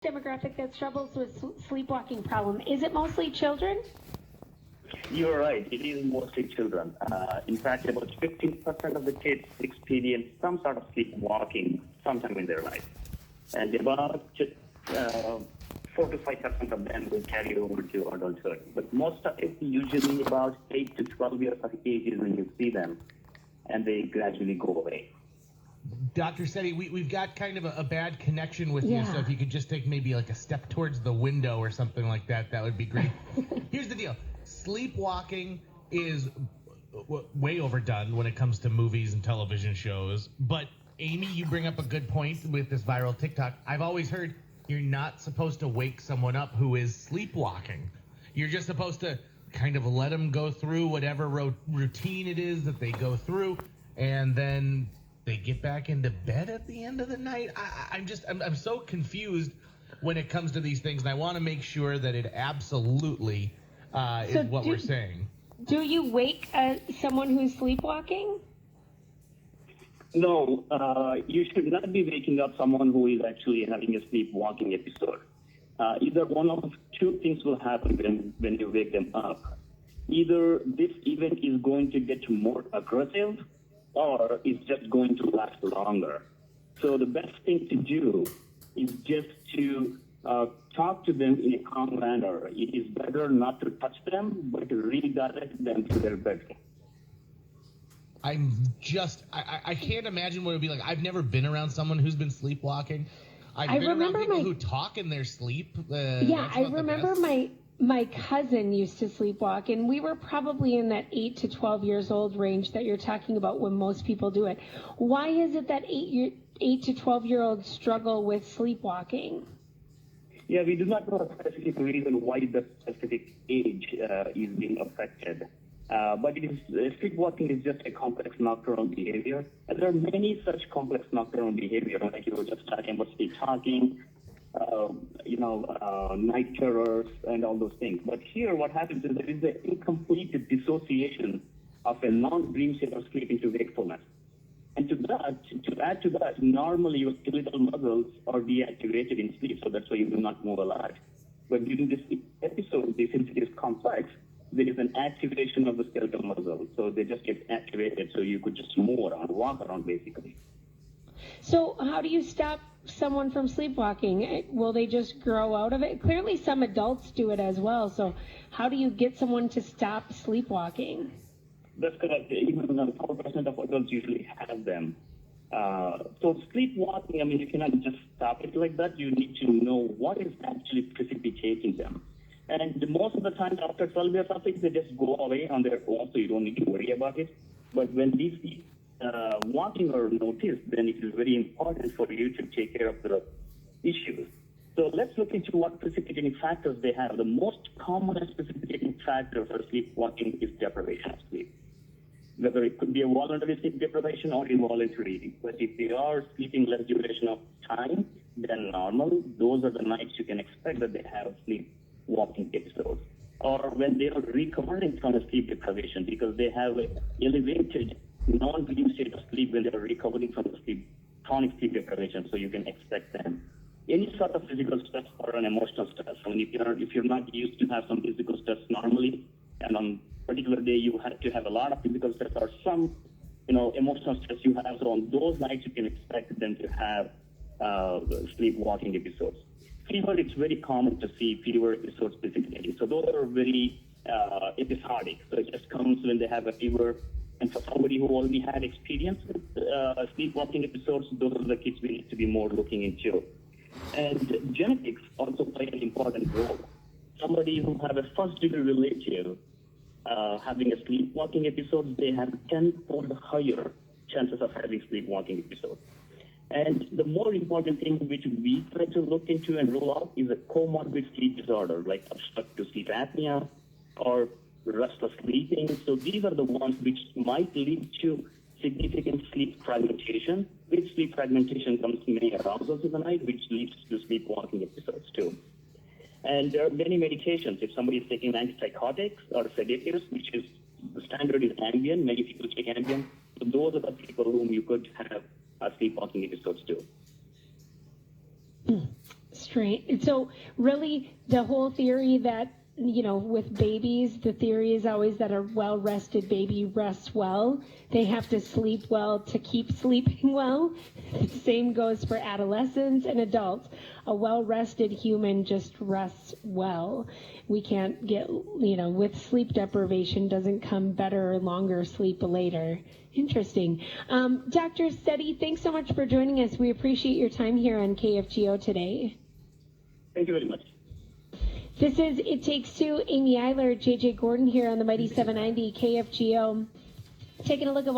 demographic that struggles with sleepwalking problem. Is it mostly children? You're right. It is mostly children. In fact, about 15% of the kids experience some sort of sleepwalking sometime in their life. And about 4 to 5% of them will carry over to adulthood. But most of it, usually about 8 to 12 years of age is when you see them, and they gradually go away. Dr. Setty, we've got kind of a bad connection with you, so if you could just take maybe like a step towards the window or something like that, that would be great. Here's the deal. Sleepwalking is way overdone when it comes to movies and television shows. But, Amy, you bring up a good point with this viral TikTok. I've always heard you're not supposed to wake someone up who is sleepwalking. You're just supposed to kind of let them go through whatever routine it is that they go through, and then they get back into bed at the end of the night. I'm so confused when it comes to these things, and I want to make sure that it absolutely is what we're saying. Do you wake someone who's sleepwalking? No, you should not be waking up someone who is actually having a sleepwalking episode. Either one of two things will happen when you wake them up. Either this event is going to get more aggressive, or it's just going to last longer. So the best thing to do is just to talk to them in a calm manner. It is better not to touch them, but to redirect them to their bedroom. I can't imagine what it would be like. I've never been around someone who's been sleepwalking. I've been around people who talk in their sleep. I remember my cousin used to sleepwalk, and we were probably in that 8 to 12 years old range that you're talking about when most people do it. Why is it that 8 to 12-year-olds struggle with sleepwalking? Yeah, we do not know a specific reason why the specific age is being affected. But sleepwalking is just a complex nocturnal behavior. And there are many such complex nocturnal behavior, like you were just talking about sleep talking, night terrors, and all those things. But here, what happens is there is an incomplete dissociation of a non-dream state of sleep into wakefulness. And to add to that, normally your skeletal muscles are deactivated in sleep, so that's why you do not move a lot. But during this episode, since it is complex, there is an activation of the skeletal muscles, so they just get activated, so you could just move around, walk around, basically. So how do you stop someone from sleepwalking? Will they just grow out of it? Clearly some adults do it as well, so how do you get someone to stop sleepwalking? That's correct. Even 4% of adults usually have them. So sleepwalking, you cannot just stop it like that. You need to know what is actually precipitating them. And most of the time, after 12 years of it, they just go away on their own, so you don't need to worry about it. But when these walking are noticed, then it is very important for you to take care of the issues. So let's look into what precipitating factors they have. The most common precipitating factor for sleepwalking is deprivation of sleep. Whether it could be a voluntary sleep deprivation or involuntary. But if they are sleeping less duration of time than normal, those are the nights you can expect that they have sleepwalking episodes. Or when they are recovering from a sleep deprivation because they have an elevated non-dream state of sleep when they are recovering from the chronic sleep deprivation, so you can expect them. Any sort of physical stress or an emotional stress. If you're not used to have some physical stress normally, and on a particular day you have to have a lot of physical stress or some, emotional stress you have, so on those nights you can expect them to have sleepwalking episodes. Fever, it's very common to see fever episodes specifically. So those are very episodic. So it just comes when they have a fever. And for somebody who already had experience with sleepwalking episodes, those are the kids we need to be more looking into. And genetics also play an important role. Somebody who have a first-degree relative having a sleepwalking episode, they have 10-fold higher chances of having sleepwalking episodes. And the more important thing which we try to look into and rule out is a comorbid sleep disorder, like obstructive sleep apnea or restless sleeping. So these are the ones which might lead to significant sleep fragmentation. With sleep fragmentation comes many arousals in the night, which leads to sleepwalking episodes too. And there are many medications. If somebody is taking antipsychotics or sedatives, which is the standard is Ambien, many people take Ambien. So those are the people whom you could have sleepwalking episodes too. strange. So really, the whole theory that, with babies, the theory is always that a well-rested baby rests well. They have to sleep well to keep sleeping well. The same goes for adolescents and adults. A well-rested human just rests well. We can't get, with sleep deprivation doesn't come better or longer sleep later. Interesting. Dr. Setty, thanks so much for joining us. We appreciate your time here on KFGO today. Thank you very much. This is It Takes Two. Amy Eiler, JJ Gordon here on the Mighty 790 KFGO. Taking a look at